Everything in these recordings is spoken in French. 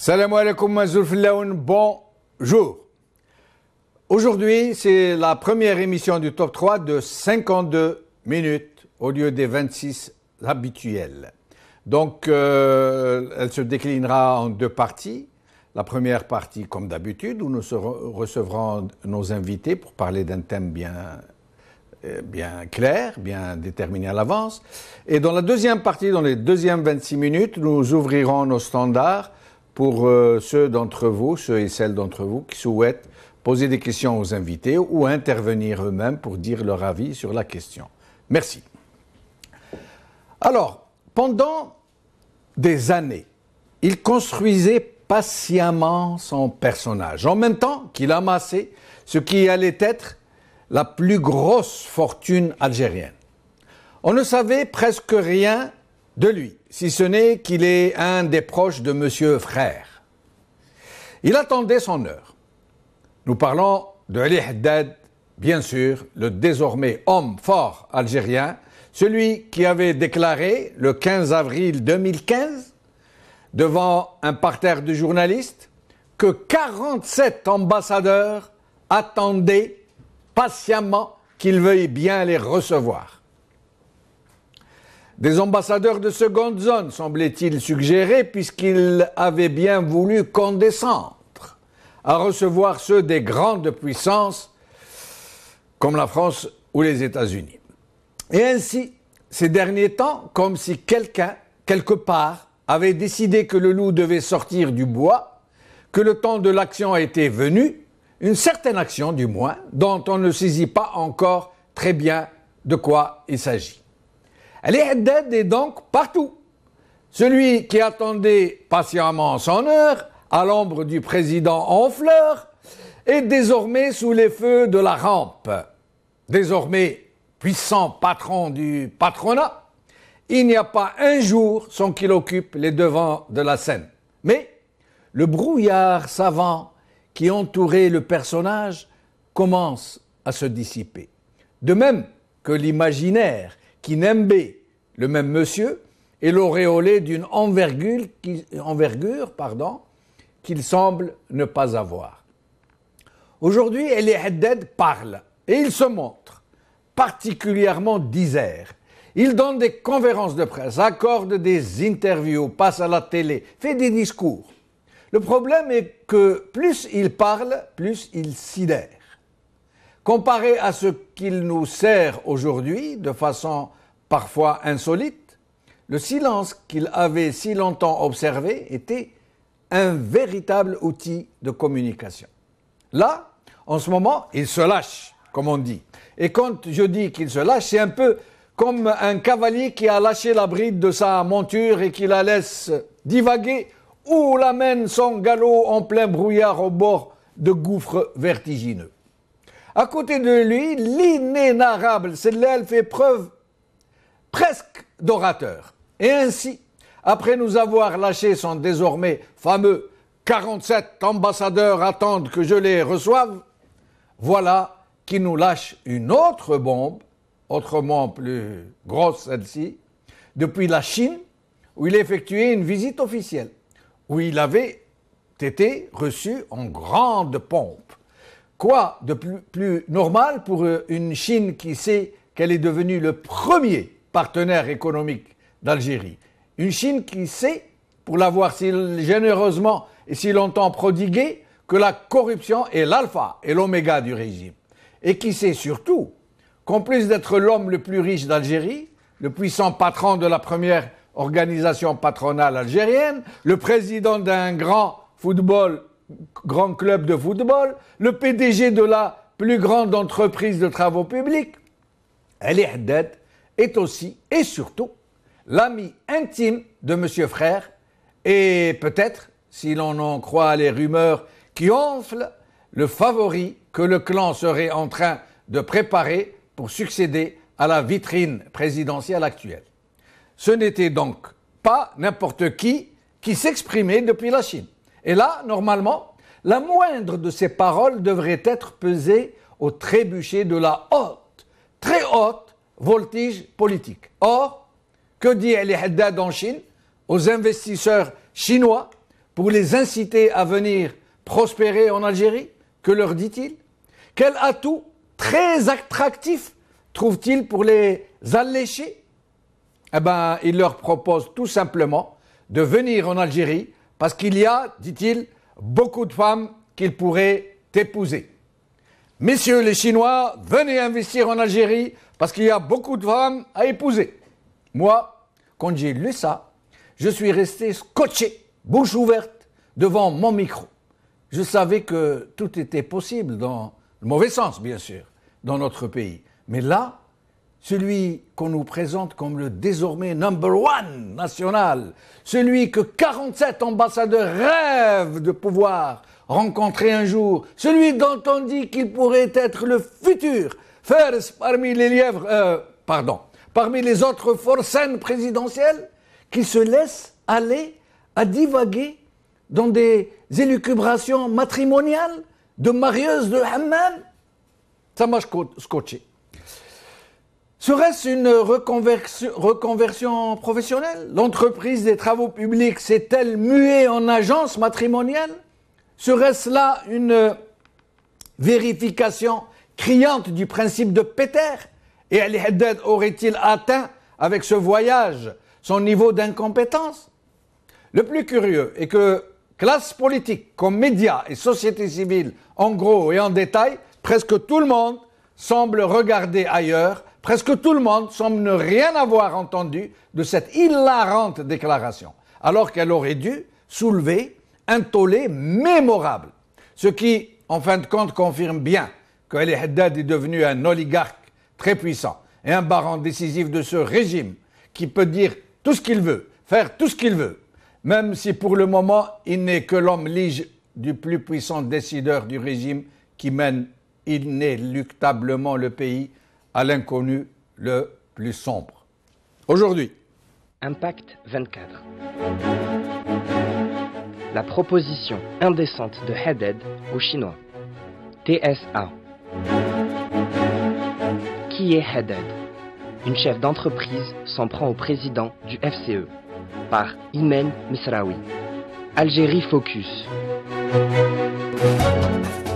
Salam alaikum Mazoul Fillaoun, bonjour. Aujourd'hui, c'est la première émission du Top 3 de 52 minutes au lieu des 26 habituels. Donc, elle se déclinera en deux parties. La première partie, comme d'habitude, où nous recevrons nos invités pour parler d'un thème bien clair, bien déterminé à l'avance. Et dans la deuxième partie, dans les deuxièmes 26 minutes, nous ouvrirons nos standards pour ceux et celles d'entre vous qui souhaitent poser des questions aux invités ou intervenir eux-mêmes pour dire leur avis sur la question. Merci. Alors, pendant des années, il construisait patiemment son personnage, en même temps qu'il amassait ce qui allait être la plus grosse fortune algérienne. On ne savait presque rien de lui, si ce n'est qu'il est un des proches de Monsieur Frère. Il attendait son heure. Nous parlons de Ali Haddad, bien sûr, le désormais homme fort algérien, celui qui avait déclaré le 15 avril 2015, devant un parterre de journalistes, que 47 ambassadeurs attendaient patiemment qu'il veuille bien les recevoir. Des ambassadeurs de seconde zone, semblait-il suggérer, puisqu'il avait bien voulu condescendre à recevoir ceux des grandes puissances comme la France ou les États-Unis. Et ainsi, ces derniers temps, comme si quelqu'un, quelque part, avait décidé que le loup devait sortir du bois, que le temps de l'action était venu, une certaine action du moins, dont on ne saisit pas encore très bien de quoi il s'agit. Ali Haddad est donc partout. Celui qui attendait patiemment son heure, à l'ombre du président en fleurs, est désormais sous les feux de la rampe. Désormais puissant patron du patronat, il n'y a pas un jour sans qu'il occupe les devants de la scène. Mais le brouillard savant qui entourait le personnage commence à se dissiper. De même que l'imaginaire qui nimbait le même monsieur et l'auréolé d'une envergure qu'il semble ne pas avoir. Aujourd'hui, Ali Haddad parle et il se montre particulièrement disert. Il donne des conférences de presse, accorde des interviews, passe à la télé, fait des discours. Le problème est que plus il parle, plus il sidère. Comparé à ce qu'il nous sert aujourd'hui, de façon parfois insolite, le silence qu'il avait si longtemps observé était un véritable outil de communication. Là, en ce moment, il se lâche, comme on dit. Et quand je dis qu'il se lâche, c'est un peu comme un cavalier qui a lâché la bride de sa monture et qui la laisse divaguer ou l'amène son galop en plein brouillard au bord de gouffres vertigineux. À côté de lui, l'inénarrable Sellal fait preuve presque d'orateur. Et ainsi, après nous avoir lâché son désormais fameux 47 ambassadeurs attendent que je les reçoive, voilà qui nous lâche une autre bombe, autrement plus grosse celle-ci, depuis la Chine, où il effectuait une visite officielle, où il avait été reçu en grande pompe. Quoi de plus normal pour une Chine qui sait qu'elle est devenue le premier partenaire économique d'Algérie. Une Chine qui sait, pour l'avoir si généreusement et si longtemps prodiguée, que la corruption est l'alpha et l'oméga du régime. Et qui sait surtout qu'en plus d'être l'homme le plus riche d'Algérie, le puissant patron de la première organisation patronale algérienne, le président d'un grand club de football, le PDG de la plus grande entreprise de travaux publics, Ali Haddad est aussi et surtout l'ami intime de Monsieur Frère et peut-être, si l'on en croit les rumeurs qui enflent, le favori que le clan serait en train de préparer pour succéder à la vitrine présidentielle actuelle. Ce n'était donc pas n'importe qui s'exprimait depuis la Chine. Et là, normalement, la moindre de ces paroles devrait être pesée au trébuchet de la haute, très haute voltige politique. Or, que dit Ali Haddad en Chine aux investisseurs chinois pour les inciter à venir prospérer en Algérie? Que leur dit-il? Quel atout très attractif trouve-t-il pour les allécher? Eh bien, il leur propose tout simplement de venir en Algérie parce qu'il y a, dit-il, beaucoup de femmes qu'ils pourraient épouser. Messieurs les Chinois, venez investir en Algérie parce qu'il y a beaucoup de femmes à épouser. Moi, quand j'ai lu ça, je suis resté scotché, bouche ouverte, devant mon micro. Je savais que tout était possible, dans le mauvais sens bien sûr, dans notre pays. Mais là, celui qu'on nous présente comme le désormais number one national, celui que 47 ambassadeurs rêvent de pouvoir rencontrer un jour, celui dont on dit qu'il pourrait être le futur Fers parmi les lièvres, parmi les autres forçats présidentielles, qui se laissent aller à divaguer dans des élucubrations matrimoniales de marieuses de hammam. Ça m'a scotché. Serait-ce une reconversion professionnelle? L'entreprise des travaux publics s'est-elle muée en agence matrimoniale? Serait-ce là une vérification criante du principe de Péter? Et Ali Haddad aurait-il atteint, avec ce voyage, son niveau d'incompétence? Le plus curieux est que classe politique, comme médias et société civile, en gros et en détail, presque tout le monde semble regarder ailleurs, presque tout le monde semble ne rien avoir entendu de cette hilarante déclaration, alors qu'elle aurait dû soulever un tollé mémorable. Ce qui, en fin de compte, confirme bien qu'Ali Haddad est devenu un oligarque très puissant et un baron décisif de ce régime qui peut dire tout ce qu'il veut, faire tout ce qu'il veut, même si pour le moment il n'est que l'homme lige du plus puissant décideur du régime qui mène inéluctablement le pays à l'inconnu le plus sombre. Aujourd'hui, Impact 24. La proposition indécente de Haddad aux Chinois. TSA. Qui est Haddad? Une chef d'entreprise s'en prend au président du FCE. Par Imen Misraoui. Algérie Focus.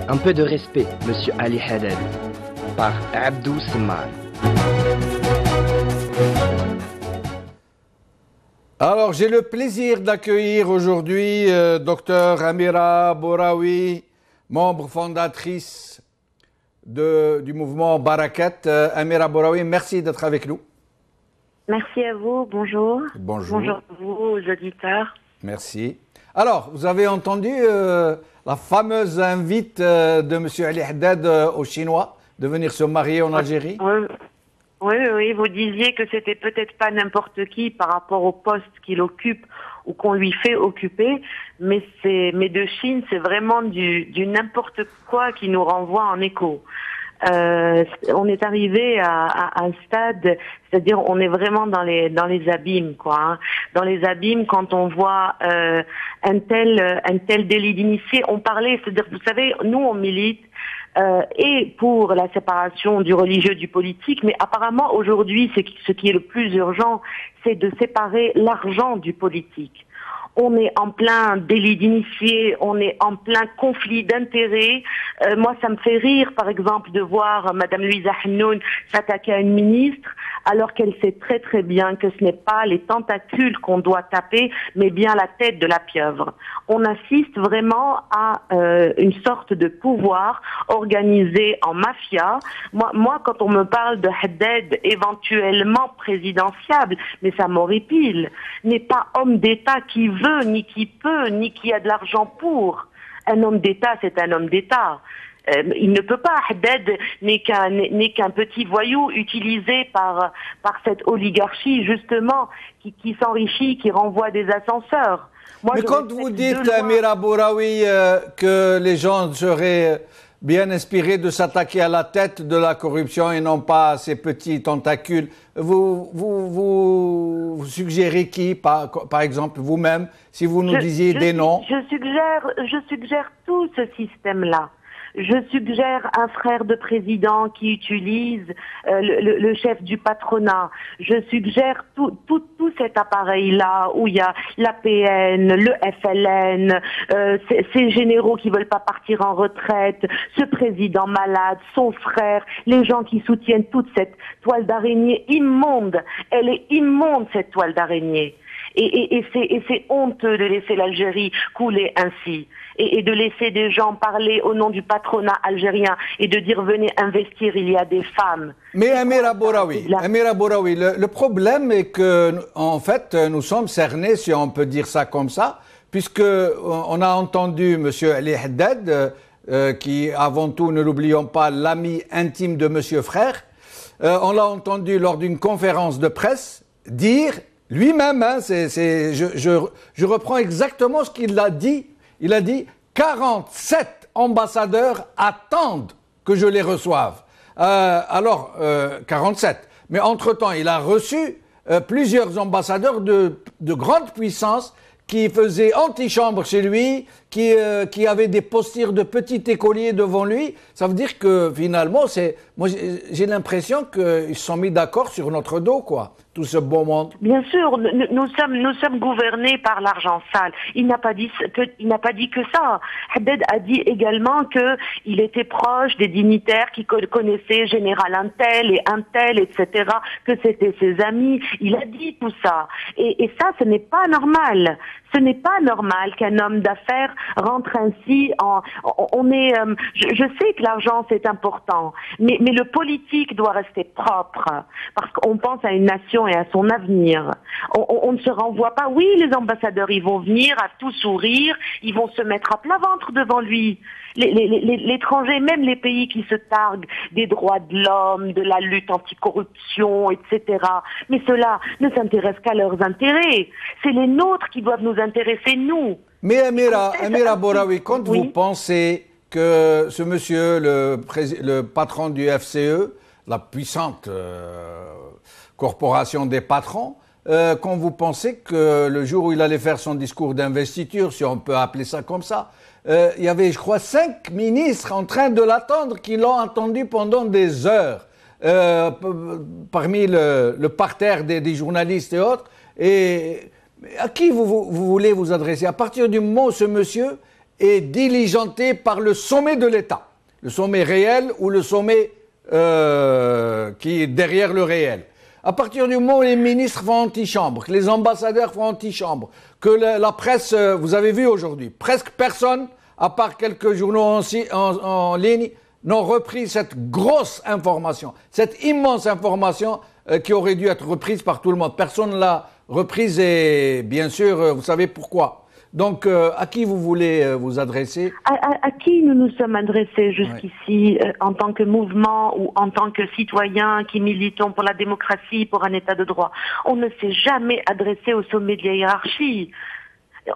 Un peu de respect, monsieur Ali Haddad. Par Abdou Semman. Alors, j'ai le plaisir d'accueillir aujourd'hui Dr Amira Bouraoui, membre fondatrice du mouvement Barakat. Amira Bouraoui, merci d'être avec nous. Merci à vous, bonjour. Bonjour. Bonjour à vous, aux auditeurs. Merci. Alors, vous avez entendu la fameuse invite de M. Ali Haddad aux Chinois de venir se marier en Algérie? Oui, vous disiez que c'était peut-être pas n'importe qui par rapport au poste qu'il occupe ou qu'on lui fait occuper, mais de Chine, c'est vraiment du n'importe quoi qui nous renvoie en écho. On est arrivé à un stade, c'est-à-dire on est vraiment dans les abîmes, quoi. Hein. Dans les abîmes, quand on voit un tel délit d'initié, on parlait, c'est-à-dire, vous savez, nous on milite et pour la séparation du religieux du politique, mais apparemment aujourd'hui, ce qui est le plus urgent, c'est de séparer l'argent du politique. On est en plein délit d'initié, on est en plein conflit d'intérêts. Moi, ça me fait rire, par exemple, de voir Madame Louisa Hanoun s'attaquer à une ministre, alors qu'elle sait très très bien que ce n'est pas les tentacules qu'on doit taper, mais bien la tête de la pieuvre. On assiste vraiment à une sorte de pouvoir organisé en mafia. Moi, quand on me parle de Haddad éventuellement présidentiable, mais ça m'horripile, n'est pas homme d'État qui veut, ni qui peut, ni qui a de l'argent pour. Un homme d'État, c'est un homme d'État. Il ne peut pas, Haddad n'est qu'un petit voyou utilisé par cette oligarchie, justement, qui s'enrichit, qui renvoie des ascenseurs. Moi, mais quand vous dites, Amira Bouraoui, que les gens seraient bien inspirés de s'attaquer à la tête de la corruption et non pas à ces petits tentacules, vous suggérez qui, par exemple, vous-même, si vous nous disiez des noms? Je suggère tout ce système-là. Je suggère un frère de président qui utilise le chef du patronat. Je suggère tout cet appareil-là où il y a l'APN, le FLN, ces généraux qui veulent pas partir en retraite, ce président malade, son frère, les gens qui soutiennent toute cette toile d'araignée immonde. Elle est immonde, cette toile d'araignée. Et c'est honteux de laisser l'Algérie couler ainsi. Et de laisser des gens parler au nom du patronat algérien et de dire venez investir, il y a des femmes. Mais Amira Bouraoui, le problème est que, en fait, nous sommes cernés, si on peut dire ça comme ça, puisque on a entendu M. Ali Haddad, qui, avant tout, ne l'oublions pas, l'ami intime de M. Frère, on l'a entendu lors d'une conférence de presse dire lui-même, hein, je reprends exactement ce qu'il a dit. Il a dit 47 ambassadeurs attendent que je les reçoive. 47. Mais entre-temps, il a reçu plusieurs ambassadeurs de grande puissance qui faisaient antichambre chez lui, qui avaient des postures de petits écoliers devant lui. Ça veut dire que finalement, moi j'ai l'impression qu'ils se sont mis d'accord sur notre dos, quoi. Tout ce beau monde. Bien sûr, nous sommes gouvernés par l'argent sale. Il n'a pas dit que ça. Haddad a dit également que il était proche des dignitaires qui connaissaient général untel et untel, etc., que c'était ses amis. Il a dit tout ça. Et ça, ce n'est pas normal. Ce n'est pas normal qu'un homme d'affaires rentre ainsi je sais que l'argent c'est important, mais le politique doit rester propre, parce qu'on pense à une nation et à son avenir. On ne se renvoie pas, oui, les ambassadeurs, ils vont venir à tout sourire, ils vont se mettre à plat ventre devant lui. L'étranger, même les pays qui se targuent des droits de l'homme, de la lutte anticorruption, etc. Mais ceux-là ne s'intéressent qu'à leurs intérêts. C'est les nôtres qui doivent nous intéresser, nous. Mais Amira Bouraoui, quand vous pensez que ce monsieur, le patron du FCE, la puissante corporation des patrons, quand vous pensez que le jour où il allait faire son discours d'investiture, si on peut appeler ça comme ça, il y avait, je crois, 5 ministres en train de l'attendre qui l'ont attendu pendant des heures, parmi le parterre des journalistes et autres. Et à qui vous voulez vous adresser à partir du moment où ce monsieur est diligenté par le sommet de l'État, le sommet réel ou le sommet qui est derrière le réel? À partir du moment où les ministres font antichambre, que les ambassadeurs font antichambre, que la presse, vous avez vu aujourd'hui, presque personne, à part quelques journaux en ligne, n'ont repris cette grosse information, cette immense information qui aurait dû être reprise par tout le monde. Personne ne l'a reprise et bien sûr, vous savez pourquoi. Donc, à qui vous voulez vous adresser? À qui nous nous sommes adressés jusqu'ici en tant que mouvement ou en tant que citoyens qui militons pour la démocratie, pour un état de droit? On ne s'est jamais adressé au sommet de la hiérarchie.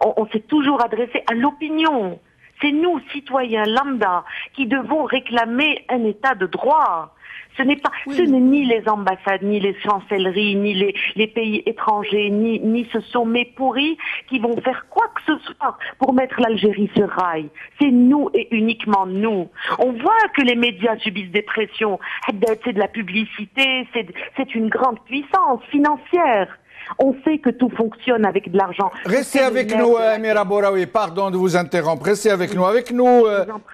On s'est toujours adressé à l'opinion. C'est nous, citoyens lambda, qui devons réclamer un état de droit. Ce n'est ni les ambassades, ni les chancelleries, ni les pays étrangers, ni ce sommet pourri qui vont faire quoi que ce soit pour mettre l'Algérie sur rail. C'est nous et uniquement nous. On voit que les médias subissent des pressions. C'est de la publicité, c'est une grande puissance financière. On sait que tout fonctionne avec de l'argent. Restez avec nous, Amira Bouraoui. Pardon de vous interrompre. Restez avec nous. Avec nous,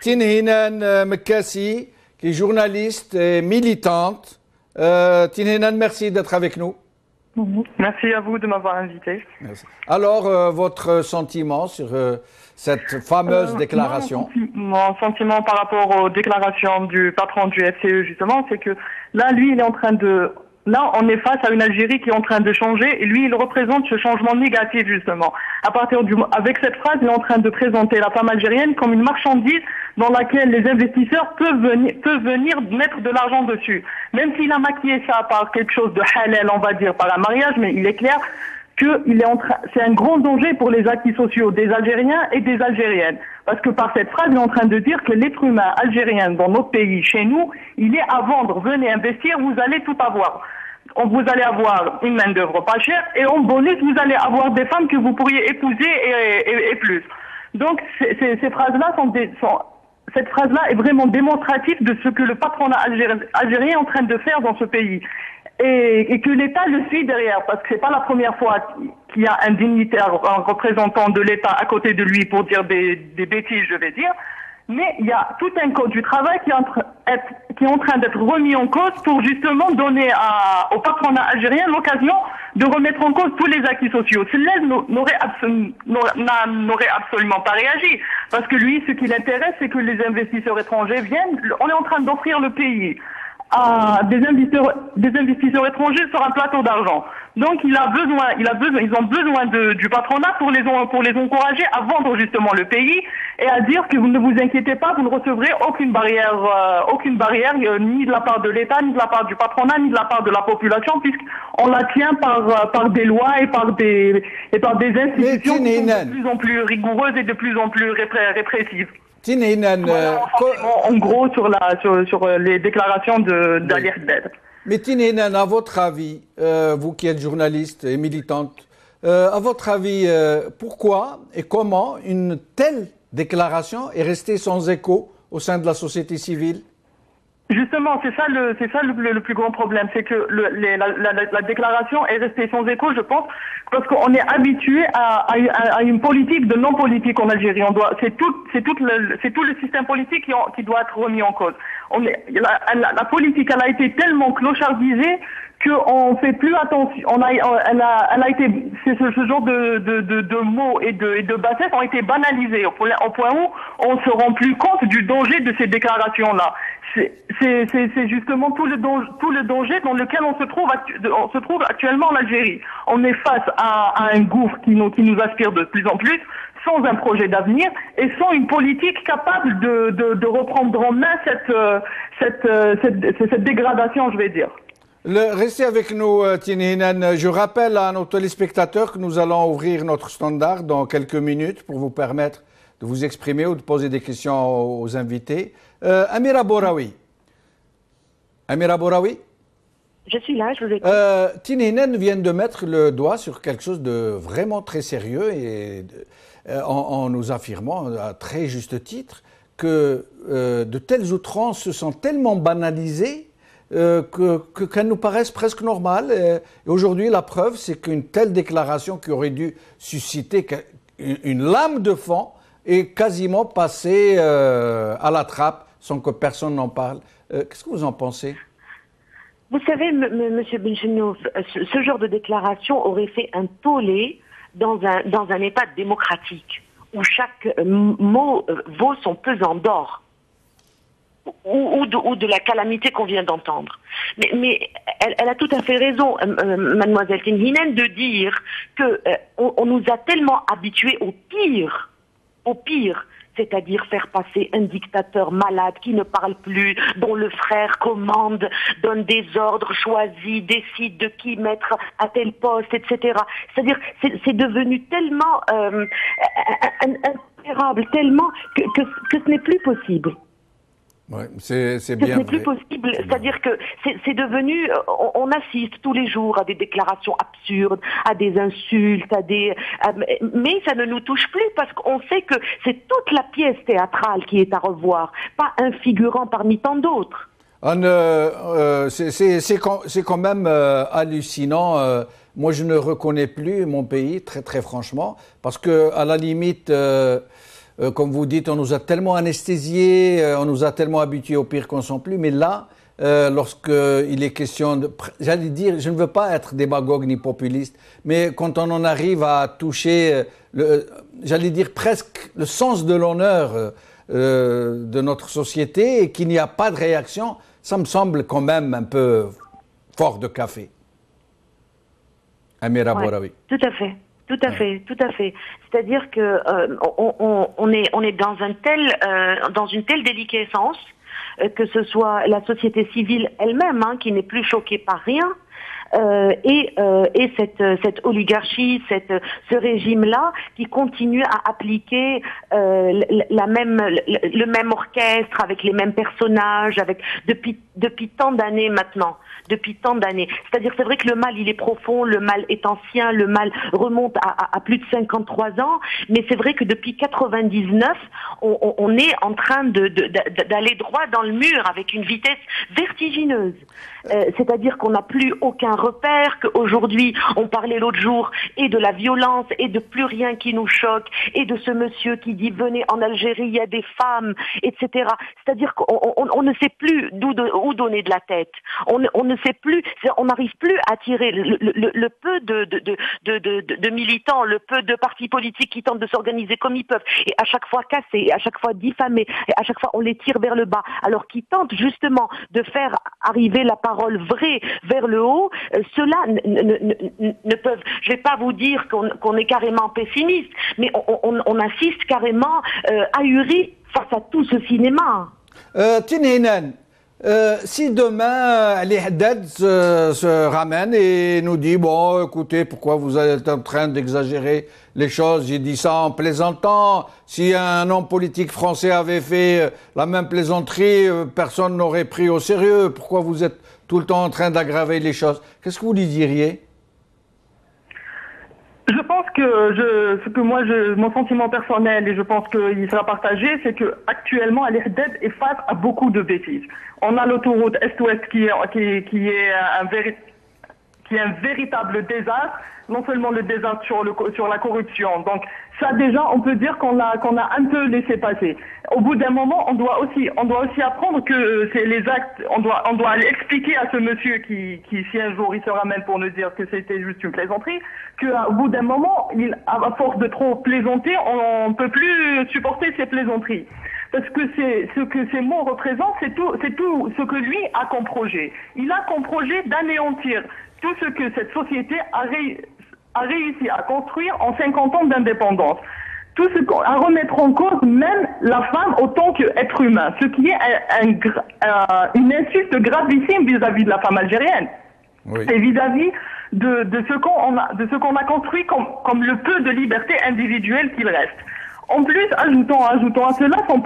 Tinhinan Mekassi, qui est journaliste et militante. Tinhinan, merci d'être avec nous. Merci à vous de m'avoir invité. Merci. Alors, votre sentiment sur cette fameuse déclaration? Mon sentiment par rapport aux déclarations du patron du FCE, justement, c'est que là, lui, il est en train de... Là, on est face à une Algérie qui est en train de changer et lui, il représente ce changement négatif, justement. Avec cette phrase, il est en train de présenter la femme algérienne comme une marchandise dans laquelle les investisseurs peuvent venir mettre de l'argent dessus. Même s'il a maquillé ça par quelque chose de halal, on va dire, par un mariage, mais il est clair que c'est un grand danger pour les acquis sociaux des Algériens et des Algériennes. Parce que par cette phrase, il est en train de dire que l'être humain algérien dans notre pays, chez nous, il est à vendre. Venez investir, vous allez tout avoir. Vous allez avoir une main d'œuvre pas chère et en bonus, vous allez avoir des femmes que vous pourriez épouser et plus. Donc, ces phrases-là cette phrase-là est vraiment démonstrative de ce que le patronat algérien est en train de faire dans ce pays. Et que l'État le suit derrière, parce que c'est pas la première fois qu'il y a un dignitaire, un représentant de l'État à côté de lui pour dire des bêtises, je vais dire. Mais il y a tout un code du travail qui est en train d'être remis en cause pour justement donner au patronat algérien l'occasion de remettre en cause tous les acquis sociaux. Sellez n'aurait absolument pas réagi, parce que lui, ce qui l'intéresse, c'est que les investisseurs étrangers viennent. On est en train d'offrir le pays à des investisseurs étrangers sur un plateau d'argent. Donc ils ont besoin du patronat pour les encourager à vendre justement le pays et à dire que vous ne vous inquiétez pas, vous ne recevrez aucune barrière ni de la part de l'État, ni de la part du patronat, ni de la part de la population, puisqu'on la tient par des lois et par des institutions qui sont de plus en plus rigoureuses et de plus en plus répressives. En gros, sur les déclarations d'Ali Haddad. Mais Tinine, à votre avis, vous qui êtes journaliste et militante, à votre avis, pourquoi et comment une telle déclaration est restée sans écho au sein de la société civile? Justement, c'est ça le plus grand problème, c'est que la déclaration est restée sans écho, je pense, parce qu'on est habitué à une politique de non-politique en Algérie. C'est tout le système politique qui doit être remis en cause. La politique, elle a été tellement clochardisée qu'on fait plus attention. Ce genre de mots et de bassesses ont été banalisés au point où on se rend plus compte du danger de ces déclarations-là. C'est justement tout le danger dans lequel on se trouve actuellement en Algérie. On est face à un gouffre qui nous aspire de plus en plus, sans un projet d'avenir et sans une politique capable de reprendre en main cette dégradation, je vais dire. Restez avec nous, Tinine. Je rappelle à nos téléspectateurs que nous allons ouvrir notre standard dans quelques minutes pour vous permettre de vous exprimer ou de poser des questions aux invités. Amira Bouraoui. Amira Bouraoui? Je suis là, je vous écoute. Tinine vient de mettre le doigt sur quelque chose de vraiment très sérieux et en nous affirmant à très juste titre que de telles outrances se sont tellement banalisées qu'elles nous paraissent presque normales. Et aujourd'hui, la preuve, c'est qu'une telle déclaration qui aurait dû susciter une lame de fond est quasiment passée à la trappe sans que personne n'en parle. Qu'est-ce que vous en pensez? Vous savez, Monsieur Benchenouf, ce genre de déclaration aurait fait un tollé dans un État démocratique où chaque mot vaut son pesant d'or. Ou de la calamité qu'on vient d'entendre. Mais elle a tout à fait raison, mademoiselle Tinine, de dire que on nous a tellement habitués au pire, c'est-à-dire faire passer un dictateur malade qui ne parle plus, dont le frère commande, donne des ordres choisis, décide de qui mettre à tel poste, etc. C'est-à-dire, c'est devenu tellement intolérable, tellement que ce n'est plus possible. Ouais, c'est bien. Ce n'est plus possible. C'est-à-dire que c'est devenu, on assiste tous les jours à des déclarations absurdes, à des insultes, mais ça ne nous touche plus parce qu'on sait que c'est toute la pièce théâtrale qui est à revoir, pas un figurant parmi tant d'autres. C'est quand même hallucinant. Moi, je ne reconnais plus mon pays, très très franchement, parce que à la limite. Comme vous dites, on nous a tellement anesthésiés, on nous a tellement habitués au pire qu'on ne sent plus. Mais là, lorsqu'il est question de... J'allais dire, je ne veux pas être démagogue ni populiste, mais quand on en arrive à toucher, j'allais dire presque le sens de l'honneur de notre société et qu'il n'y a pas de réaction, ça me semble quand même un peu fort de café. Amira Bouraoui. Tout à fait. Tout à fait. C'est-à-dire que on est dans une telle déliquescence que ce soit la société civile elle-même qui n'est plus choquée par rien, et cette oligarchie, ce régime-là qui continue à appliquer le même orchestre avec les mêmes personnages, depuis tant d'années maintenant. Depuis tant d'années. C'est-à-dire, c'est vrai que le mal, il est profond, le mal est ancien, le mal remonte à plus de 53 ans, mais c'est vrai que depuis 99, on est en train d'aller droit dans le mur avec une vitesse vertigineuse. C'est-à-dire qu'on n'a plus aucun repère, qu'aujourd'hui, on parlait l'autre jour, et de la violence, et de plus rien qui nous choque, et de ce monsieur qui dit, venez en Algérie, il y a des femmes, etc. C'est-à-dire qu'on ne sait plus où donner de la tête. On ne sait plus, on n'arrive plus à tirer le peu de militants, le peu de partis politiques qui tentent de s'organiser comme ils peuvent, et à chaque fois casser, et à chaque fois diffamer, et à chaque fois on les tire vers le bas, alors qu'ils tentent justement de faire arriver la parole vraie vers le haut. Ceux-là ne peuvent, je vais pas vous dire qu'on est carrément pessimiste, mais on assiste carrément ahuri face à tout ce cinéma. Tinhinan, si demain Ali Haddad se ramène et nous dit, bon, écoutez, pourquoi vous êtes en train d'exagérer les choses, j'ai dit ça en plaisantant, si un homme politique français avait fait la même plaisanterie, personne n'aurait pris au sérieux, pourquoi vous êtes tout le temps en train d'aggraver les choses? Qu'est-ce que vous lui diriez? Je pense que mon sentiment personnel, et je pense qu'il sera partagé, c'est que actuellement Ali Haddad est face à beaucoup de bêtises. On a l'autoroute Est-Ouest qui est un véritable désastre, non seulement le désastre sur la corruption. Donc ça déjà, on peut dire qu'on a un peu laissé passer. Au bout d'un moment, on doit aussi apprendre que c'est les actes, on doit aller expliquer à ce monsieur qui si un jour il se ramène pour nous dire que c'était juste une plaisanterie, qu'au bout d'un moment, à force de trop plaisanter, on peut plus supporter ces plaisanteries. Parce que ce que ces mots représentent, c'est tout ce que lui a comme projet. Il a comme projet d'anéantir tout ce que cette société a réussi à construire en 50 ans d'indépendance. Tout à remettre en cause même la femme autant qu'être humain, ce qui est une insulte gravissime vis-à-vis de la femme algérienne. Oui. Et vis-à-vis de ce qu'on a construit comme le peu de liberté individuelle qu'il reste. En plus, ajoutons à cela son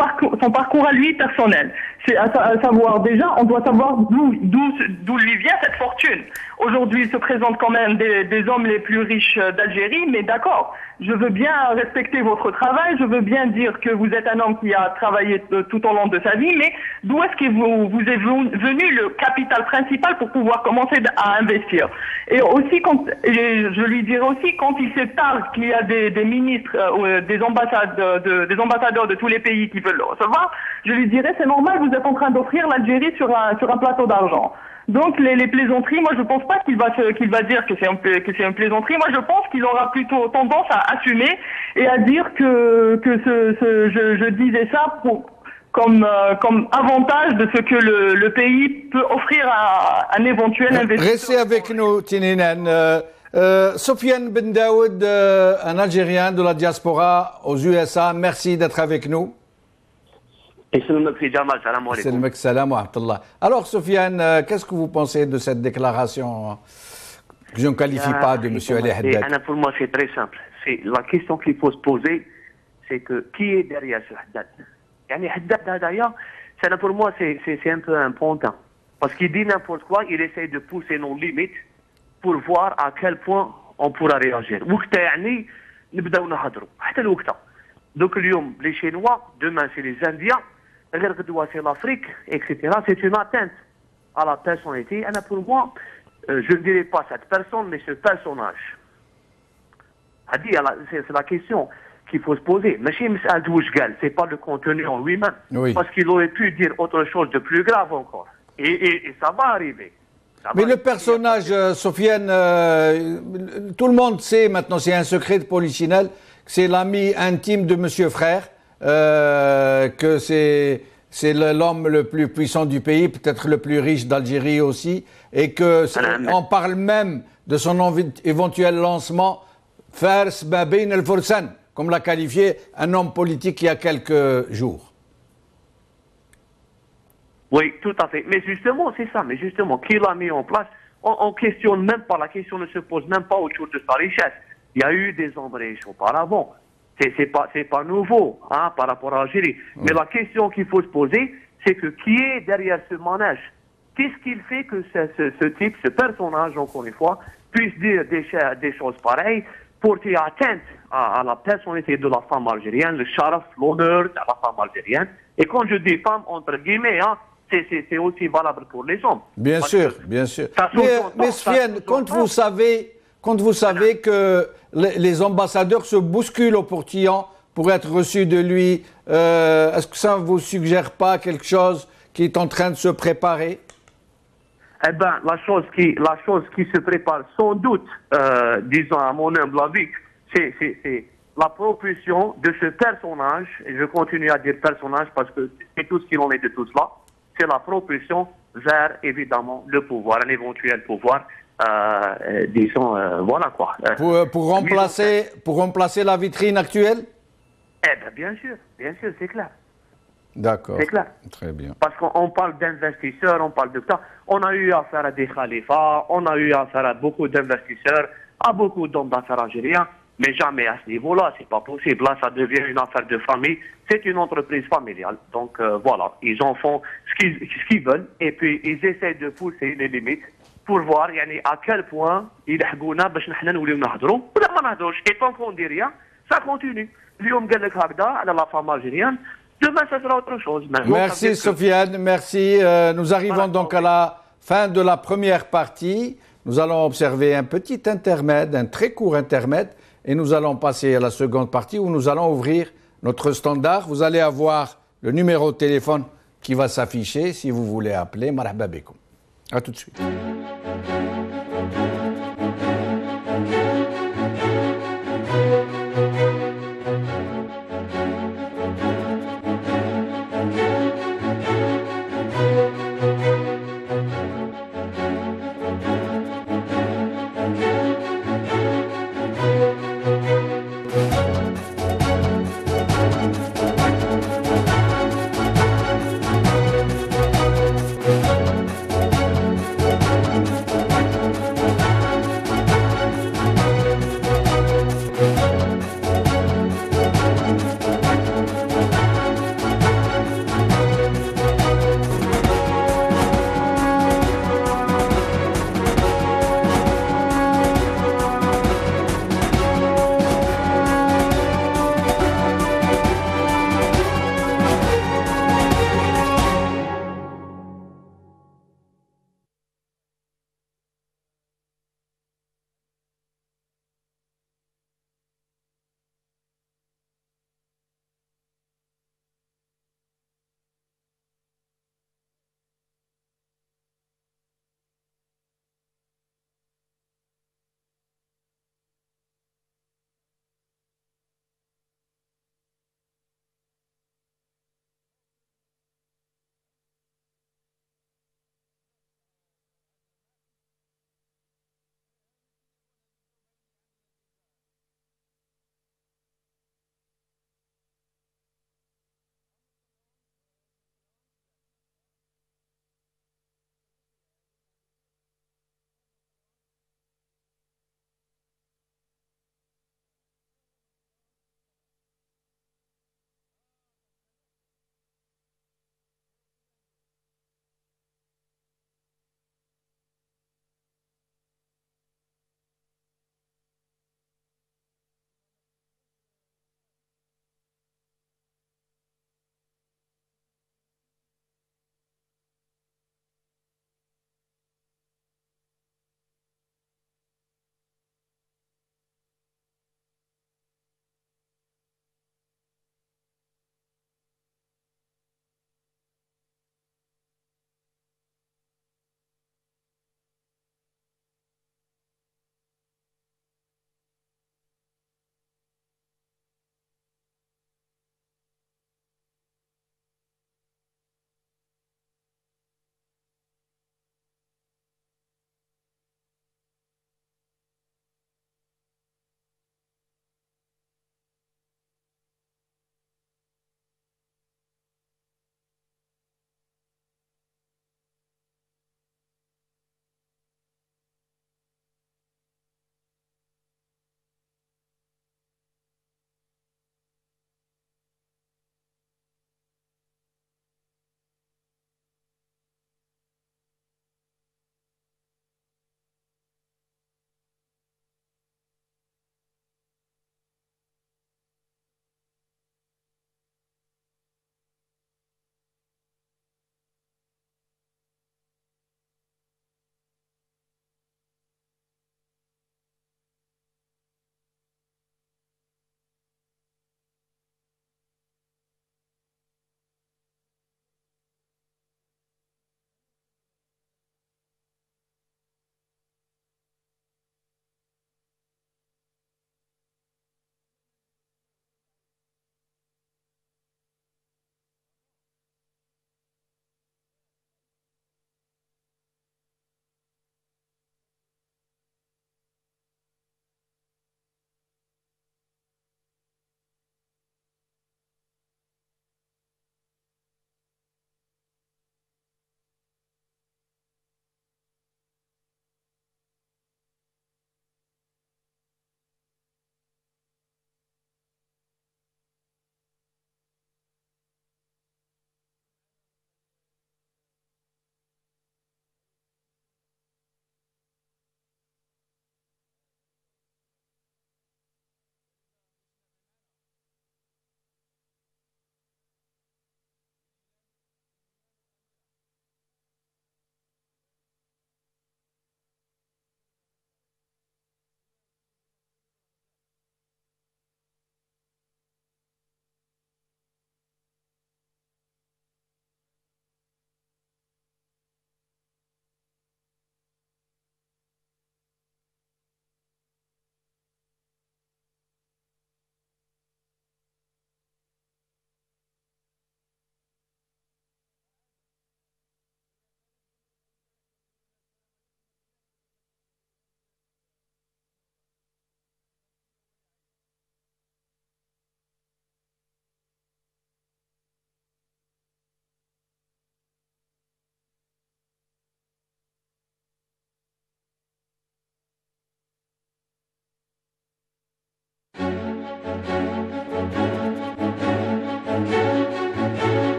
parcours à lui personnel. C'est à savoir déjà, on doit savoir d'où lui vient cette fortune. Aujourd'hui, il se présente quand même des hommes les plus riches d'Algérie, mais d'accord, je veux bien respecter votre travail, je veux bien dire que vous êtes un homme qui a travaillé tout au long de sa vie, mais d'où est-ce que vous est venu le capital principal pour pouvoir commencer à investir? Et aussi, je lui dirais aussi, quand il se targue qu'il y a des ministres, des ambassadeurs de tous les pays qui veulent le recevoir, je lui dirais, c'est normal, vous êtes en train d'offrir l'Algérie sur un plateau d'argent. Donc les plaisanteries, moi je pense pas qu'il va dire que c'est une plaisanterie. Moi je pense qu'il aura plutôt tendance à assumer et à dire que je disais ça comme avantage de ce que le pays peut offrir à un éventuel investisseur. Restez avec nous, Tinhinan. Sofiane Ben Daoud, un Algérien de la diaspora aux USA, merci d'être avec nous. Alors, Sofiane, qu'est-ce que vous pensez de cette déclaration que je ne qualifie pas de M. Ali Haddad? Pour moi, c'est très simple. La question qu'il faut se poser, c'est que qui est derrière ce Haddad? Haddad, d'ailleurs, pour moi, c'est un peu un pontin. Parce qu'il dit n'importe quoi, il essaye de pousser nos limites pour voir à quel point on pourra réagir. Donc, les Chinois, demain, c'est les Indiens, c'est l'Afrique, etc. C'est une atteinte à la personnalité. Et pour moi, je ne dirais pas cette personne, mais ce personnage. C'est la question qu'il faut se poser. Mais c'est pas le contenu en lui-même. Oui. Parce qu'il aurait pu dire autre chose de plus grave encore. Et ça va arriver. Mais le personnage, Sofiane, tout le monde sait maintenant, c'est un secret de polichinelle, que c'est l'ami intime de Monsieur Frère, que c'est l'homme le plus puissant du pays, peut-être le plus riche d'Algérie aussi, et que on parle même de son éventuel lancement, Fars Babin el-Fursan, comme l'a qualifié un homme politique il y a quelques jours. Oui, tout à fait. Mais justement, c'est ça. Mais justement, qui l'a mis en place? on questionne même pas, la question ne se pose même pas autour de sa richesse. Il y a eu des hommes riches auparavant. C'est pas nouveau hein, par rapport à l'Algérie. Mais la question qu'il faut se poser, c'est que qui est derrière ce manège? Qu'est-ce qu'il fait que ce type, ce personnage, encore une fois, puisse dire des choses pareilles, porter atteinte à la personnalité de la femme algérienne, le sharaf, l'honneur de la femme algérienne. Et quand je dis femme, entre guillemets, hein, c'est aussi valable pour les hommes. Bien sûr, bien sûr. Mais Sofiane, quand vous savez que les ambassadeurs se bousculent au portillon pour être reçus de lui, est-ce que ça ne vous suggère pas quelque chose qui est en train de se préparer? Eh bien, la chose qui se prépare sans doute, disons à mon humble avis, c'est la propulsion de ce personnage, et je continue à dire personnage parce que c'est tout ce qu'il en est de tout cela, c'est la propulsion vers, évidemment, le pouvoir, un éventuel pouvoir, disons, voilà quoi. Pour remplacer la vitrine actuelle? Eh bien, bien sûr, c'est clair. D'accord. C'est clair. Très bien. Parce qu'on parle d'investisseurs, on parle de ça. On a eu affaire à des khalifas, on a eu affaire à beaucoup d'investisseurs, à beaucoup d'hommes d'affaires algériens, mais jamais à ce niveau-là, c'est pas possible. Là, ça devient une affaire de famille, c'est une entreprise familiale. Donc voilà, ils en font ce qu'ils veulent, et puis ils essayent de pousser les limites pour voir à quel point ils يلحقونا باش نحن نوليو نهضروا ولا ما نهضروش. Et tant qu'on dit rien, ça continue. اليوم قال لك هكذا على la femme algérienne. Demain, ça sera autre chose. Merci Sofiane, merci. Nous arrivons donc à la fin de la première partie. Nous allons observer un petit intermède, un très court intermède, et nous allons passer à la seconde partie où nous allons ouvrir notre standard. Vous allez avoir le numéro de téléphone qui va s'afficher si vous voulez appeler. Marhaba bikoum. À tout de suite.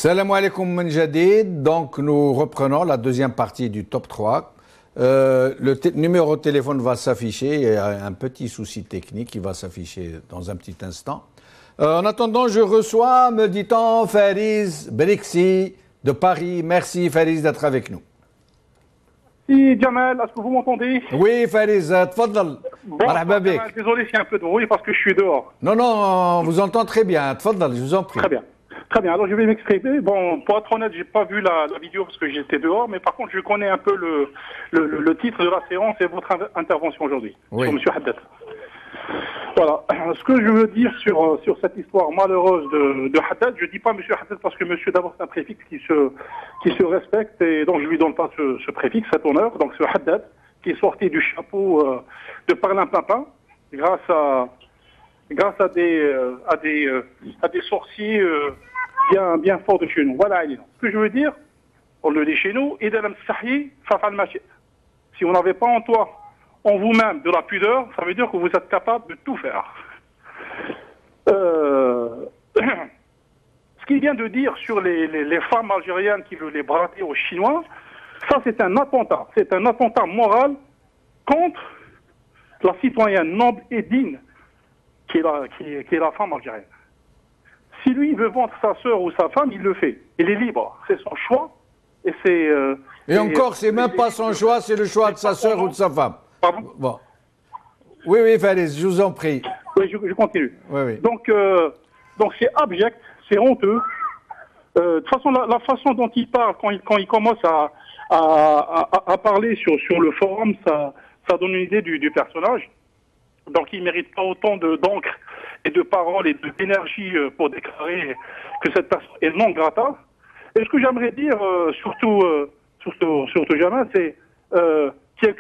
Salam alaikum min jadid. Donc nous reprenons la deuxième partie du top 3. Le numéro de téléphone va s'afficher. Il y a un petit souci technique qui va s'afficher dans un petit instant. En attendant, je reçois, me dit-on, Fariz Brixi de Paris. Merci Fariz d'être avec nous. Si, Jamal, est-ce que vous m'entendez? Oui, Fariz, tfaddal. Bon, Jamal, désolé s'il y a un peu de bruit parce que je suis dehors. Non, on vous entend très bien. Tfaddal, je vous en prie. Très bien. Très bien, alors je vais m'exprimer. Bon, pour être honnête, j'ai pas vu la vidéo parce que j'étais dehors, mais par contre, je connais un peu le titre de la séance et votre intervention aujourd'hui, sur M. Haddad. Voilà. Ce que je veux dire sur cette histoire malheureuse de Haddad, je dis pas M. Haddad parce que monsieur, d'abord, c'est un préfixe qui se respecte et donc je lui donne pas ce préfixe, cet honneur. Donc, ce Haddad, qui est sorti du chapeau de Parlimpinpin grâce à des sorciers bien forts de chez nous. Voilà, ce que je veux dire, on le dit chez nous, si vous n'avez pas en toi, en vous-même, de la pudeur, ça veut dire que vous êtes capable de tout faire. Ce qu'il vient de dire sur les femmes algériennes qui veulent les brader aux Chinois, ça c'est un attentat. C'est un attentat moral contre la citoyenne noble et digne qui est la femme algérienne. Si lui veut vendre sa sœur ou sa femme, il le fait. Il est libre. C'est son choix. Et encore, c'est même pas son choix, c'est le choix de sa sœur ou de sa femme. Pardon? Bon. Oui, Fariz, je vous en prie. Oui, je continue. Oui. Donc c'est abject, c'est honteux. De toute façon, la façon dont il parle, quand il commence à parler sur le forum, ça donne une idée du personnage. Donc il ne mérite pas autant d'encre et de paroles et d'énergie pour déclarer que cette personne est non grata. Et ce que j'aimerais dire, surtout Jamal, c'est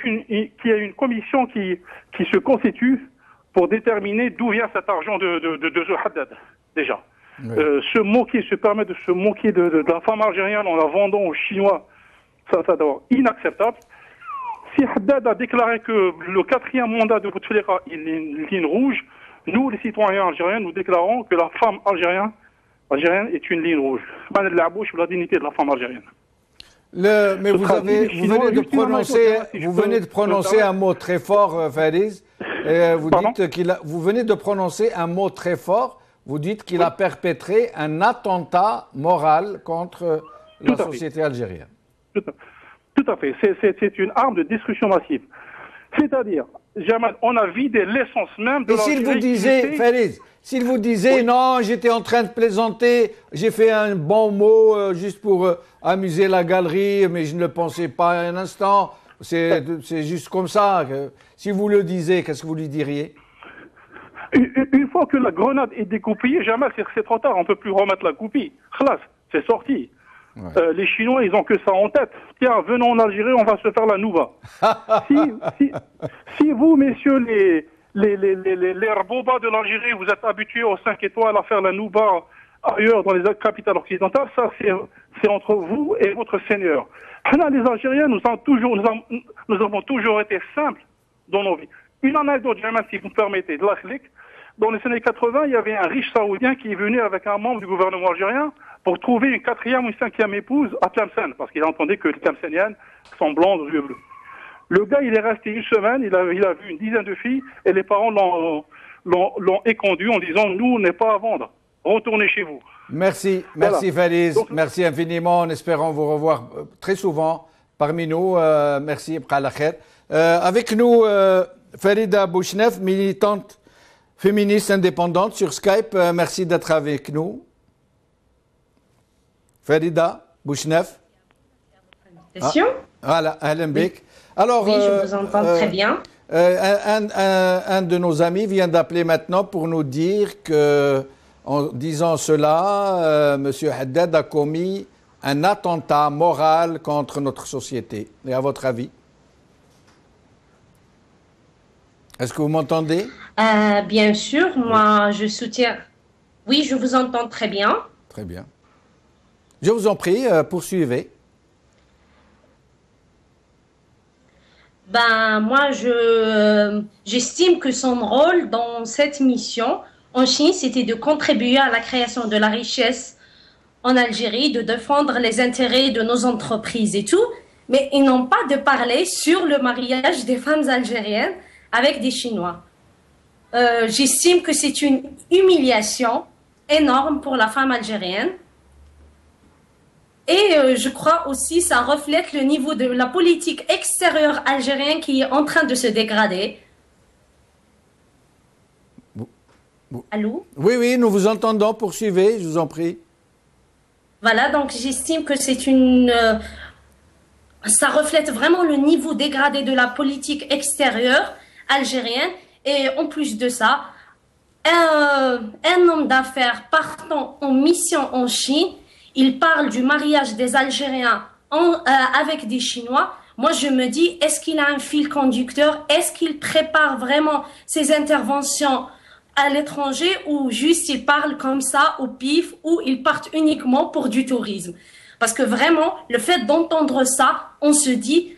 qu'il y a une commission qui se constitue pour déterminer d'où vient cet argent de ce Haddad, déjà. Oui. Se permettre de se moquer de la femme algérienne en la vendant aux Chinois, ça d'abord inacceptable. Si Haddad a déclaré que le 4e mandat de Bouteflika est une ligne rouge, nous, les citoyens algériens, nous déclarons que la femme algérienne est une ligne rouge. La bouche la dignité de la femme algérienne. Mais vous venez de prononcer un mot très fort, Fariz. Vous venez de prononcer un mot très fort. Vous dites qu'il a perpétré un attentat moral contre la société algérienne. Tout à fait. C'est une arme de destruction massive. C'est-à-dire, Jamal, on a vidé l'essence même de l'Algérie. Et s'il vous disait, Fariz, s'il vous disait, non, j'étais en train de plaisanter, j'ai fait un bon mot juste pour amuser la galerie, mais je ne le pensais pas un instant, c'est juste comme ça. Si vous le disiez, qu'est-ce que vous lui diriez? Une fois que la grenade est découpée, Jamal, c'est trop tard, on ne peut plus remettre la coupille. Khalas, c'est sorti. Ouais. Les Chinois, ils ont que ça en tête. Tiens, venons en Algérie, on va se faire la nouba. si vous, messieurs, les rbobas de l'Algérie, vous êtes habitués aux 5 étoiles à faire la nouba ailleurs dans les capitales occidentales, ça c'est entre vous et votre Seigneur. Là, les Algériens, nous avons toujours été simples dans nos vies. Une anecdote, si vous me permettez, de l'Akhlik. Dans les années 80, il y avait un riche saoudien qui est venu avec un membre du gouvernement algérien pour trouver une 4e ou une 5e épouse à Tlemcen, parce qu'il entendait que les Tlemceniennes sont blondes aux yeux bleus. Le gars, il est resté une semaine, il a vu une dizaine de filles, et les parents l'ont éconduit en disant, nous, on n'est pas à vendre, retournez chez vous. Merci Fariz, merci infiniment, en espérant vous revoir très souvent parmi nous. Merci, avec nous, Farida Bouchnef, militante féministe indépendante sur Skype. Merci d'être avec nous. Farida Bouchnef. Voilà, Ahlan Bik. Alors, oui, je vous entends très bien. Un de nos amis vient d'appeler maintenant pour nous dire que, en disant cela, M. Haddad a commis un attentat moral contre notre société. Et à votre avis? Est-ce que vous m'entendez? Bien sûr, moi je soutiens. Oui, je vous entends très bien. Très bien. Je vous en prie, poursuivez. Moi, j'estime que son rôle dans cette mission en Chine, c'était de contribuer à la création de la richesse en Algérie, de défendre les intérêts de nos entreprises et tout, mais ils n'ont pas de parler sur le mariage des femmes algériennes avec des Chinois. J'estime que c'est une humiliation énorme pour la femme algérienne. Et je crois aussi que ça reflète le niveau de la politique extérieure algérienne qui est en train de se dégrader. Allô? Oui, oui, nous vous entendons. Poursuivez, je vous en prie. Voilà, donc j'estime que c'est une... ça reflète vraiment le niveau dégradé de la politique extérieure algérienne. Et en plus de ça, un homme d'affaires partant en mission en Chine, il parle du mariage des Algériens avec des Chinois. Moi, je me dis, est-ce qu'il a un fil conducteur? Est-ce qu'il prépare vraiment ses interventions à l'étranger ou juste il parle comme ça au pif ou il part uniquement pour du tourisme? Parce que vraiment, le fait d'entendre ça, on se dit,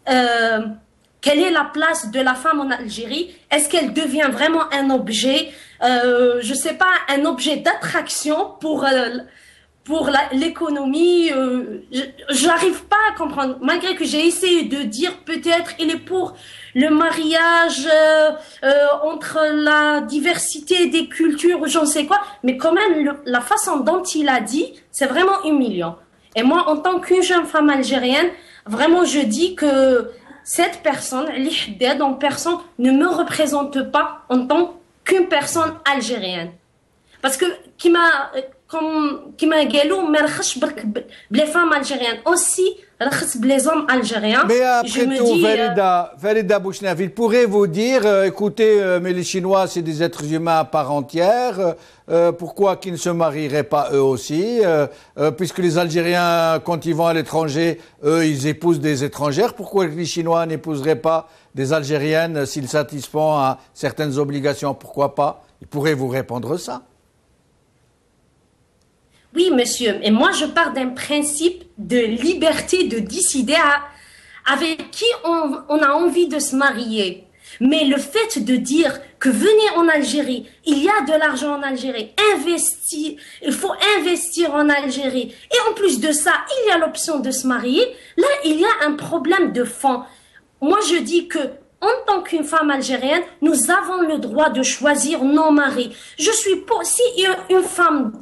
quelle est la place de la femme en Algérie? Est-ce qu'elle devient vraiment un objet, je sais pas, un objet d'attraction pour l'économie? Je n'arrive pas à comprendre. Malgré que j'ai essayé de dire peut-être il est pour le mariage entre la diversité des cultures ou j'en sais quoi, mais quand même la façon dont il a dit, c'est vraiment humiliant. Et moi, en tant qu'une jeune femme algérienne, vraiment je dis que cette personne, l'Ihdad en personne, ne me représente pas en tant qu'une personne algérienne. Parce que qui m'a galou, mais les femmes algériennes aussi, les hommes algériens. Mais après tout, Farida Bouchnef, il pourrait vous dire, écoutez, mais les Chinois, c'est des êtres humains à part entière, pourquoi qu'ils ne se marieraient pas eux aussi, puisque les Algériens, quand ils vont à l'étranger, eux, ils épousent des étrangères, pourquoi les Chinois n'épouseraient pas des Algériennes s'ils satisfont à certaines obligations, pourquoi pas? Il pourrait vous répondre ça. Oui, monsieur, et moi je pars d'un principe de liberté de décider avec qui on a envie de se marier. Mais le fait de dire que venez en Algérie, il y a de l'argent en Algérie, il faut investir en Algérie. Et en plus de ça, il y a l'option de se marier. Là, il y a un problème de fond. Moi, je dis que en tant qu'une femme algérienne, nous avons le droit de choisir nos maris. Je suis pour, si une femme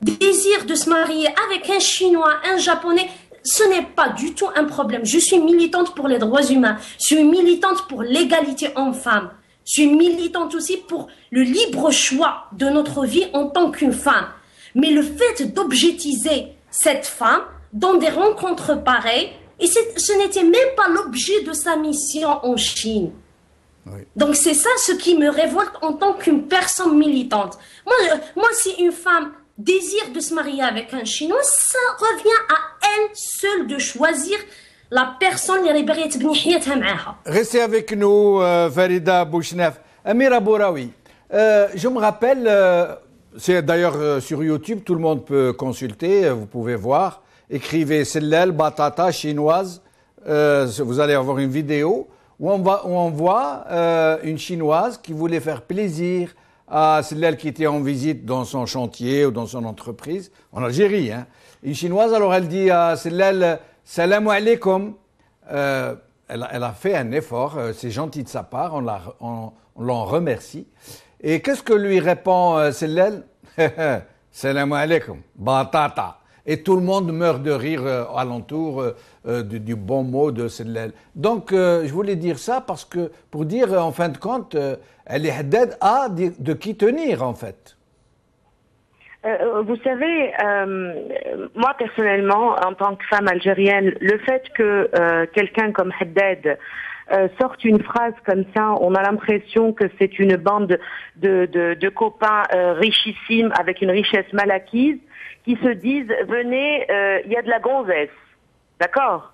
désire de se marier avec un Chinois, un Japonais, ce n'est pas du tout un problème. Je suis militante pour les droits humains. Je suis militante pour l'égalité homme-femme. Je suis militante aussi pour le libre choix de notre vie en tant qu'une femme. Mais le fait d'objectiver cette femme dans des rencontres pareilles, et ce n'était même pas l'objet de sa mission en Chine. Oui. Donc c'est ça ce qui me révolte en tant qu'une personne militante. Moi si une femme désir de se marier avec un Chinois, ça revient à elle seule de choisir la personne qui Restez avec nous, Farida Bouchnef. Amira Bouraoui, je me rappelle, c'est d'ailleurs sur YouTube, tout le monde peut consulter, vous pouvez voir. Écrivez Sellel Batata chinoise, vous allez avoir une vidéo où on voit une Chinoise qui voulait faire plaisir à celle qui était en visite dans son chantier ou dans son entreprise, en Algérie. Hein. Une Chinoise, alors elle dit à celle Salam alaikum. Elle a fait un effort, c'est gentil de sa part, on l'en remercie. Et qu'est-ce que lui répond celle Salam alaikum, batata. Et tout le monde meurt de rire alentour du bon mot de Sellel. Donc, je voulais dire ça parce que, pour dire, en fin de compte, l'Ihdad a de qui tenir, en fait. Vous savez, moi, personnellement, en tant que femme algérienne, le fait que quelqu'un comme Haddad sorte une phrase comme ça, on a l'impression que c'est une bande de copains richissimes avec une richesse mal acquise, qui se disent venez, il y a de la gonzesse, d'accord?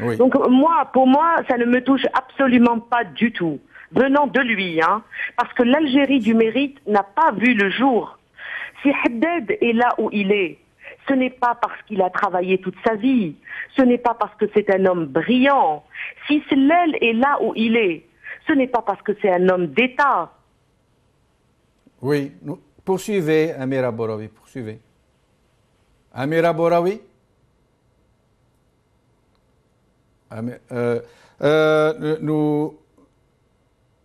Oui. Donc pour moi, ça ne me touche absolument pas du tout, venant de lui, hein, parce que l'Algérie du mérite n'a pas vu le jour. Si Haddad est là où il est, ce n'est pas parce qu'il a travaillé toute sa vie, ce n'est pas parce que c'est un homme brillant. Si Sellel est là où il est, ce n'est pas parce que c'est un homme d'État. Oui, poursuivez, Amira Bouraoui, poursuivez. Amira Boraoui.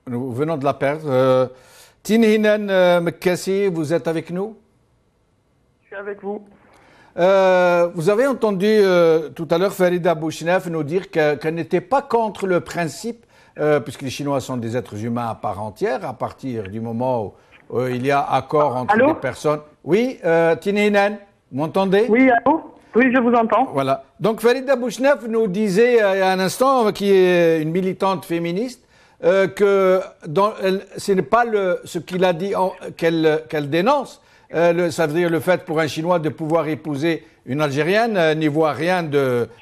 Nous venons de la perdre. Tinhinan Mekassi, vous êtes avec nous? Je suis avec vous. Vous avez entendu tout à l'heure Farida Bouchnef nous dire qu'elle n'était pas contre le principe, puisque les Chinois sont des êtres humains à part entière, à partir du moment où il y a accord entre les personnes. Oui, Tinhinan, vous m'entendez? Oui, allô? Oui, je vous entends. Voilà. Donc Farida Bouchnef nous disait il y a un instant, qui est une militante féministe, que ce n'est pas ce qu'il a dit qu'elle dénonce. Ça veut dire le fait pour un Chinois de pouvoir épouser une Algérienne n'y voit rien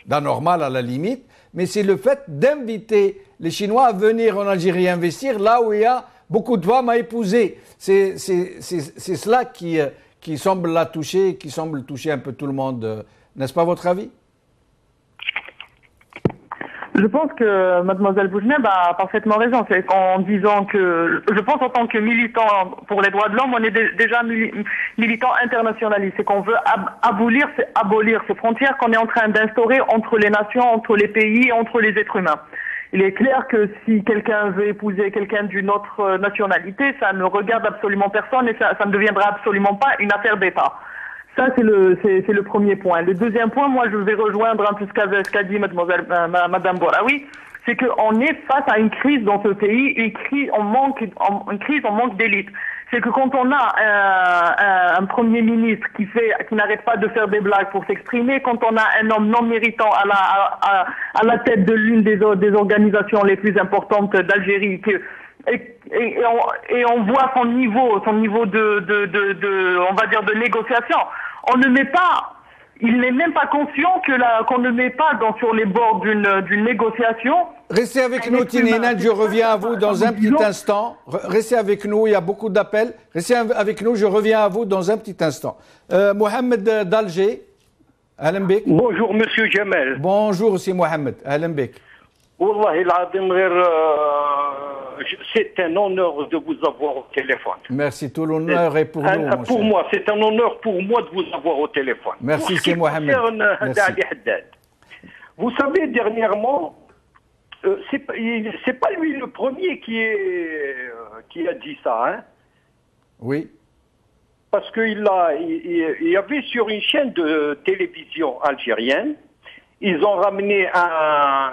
d'anormal à la limite, mais c'est le fait d'inviter les Chinois à venir en Algérie investir là où il y a beaucoup de femmes à épouser. C'est cela qui semble la toucher, qui semble toucher un peu tout le monde. N'est-ce pas votre avis? Je pense que mademoiselle Bouchnef a parfaitement raison. C'est en disant que, je pense en tant que militant pour les droits de l'homme, on est déjà militant internationaliste. C'est qu'on veut abolir ces frontières qu'on est en train d'instaurer entre les nations, entre les pays, entre les êtres humains. Il est clair que si quelqu'un veut épouser quelqu'un d'une autre nationalité, ça ne regarde absolument personne et ça ne deviendra absolument pas une affaire d'État. Ça, c'est le premier point. Le deuxième point, moi, je vais rejoindre un peu ce qu'a dit madame Boraoui, c'est qu'on est face à une crise dans ce pays, une crise en manque d'élite. C'est que quand on a un premier ministre qui n'arrête pas de faire des blagues pour s'exprimer, quand on a un homme non méritant à la tête de l'une des organisations les plus importantes d'Algérie, et on voit son niveau de on va dire de négociation. Il n'est même pas conscient qu'on ne met pas sur les bords d'une négociation. Restez avec nous, Tinhinan, je reviens à vous dans un petit instant. Restez avec nous, il y a beaucoup d'appels. Restez avec nous, je reviens à vous dans un petit instant. Mohamed d'Alger, Ahlan bik. Bonjour, monsieur Jamel. Bonjour, c'est Mohamed, Ahlan bik. Wallahi al-Azim, c'est un honneur de vous avoir au téléphone. Merci, tout l'honneur est pour nous. Pour moi, c'est un honneur pour moi de vous avoir au téléphone. Merci, c'est Mohamed. Vous savez, dernièrement, c'est pas lui le premier qui a dit ça, hein? Oui. Parce qu'il y avait sur une chaîne de télévision algérienne, ils ont ramené un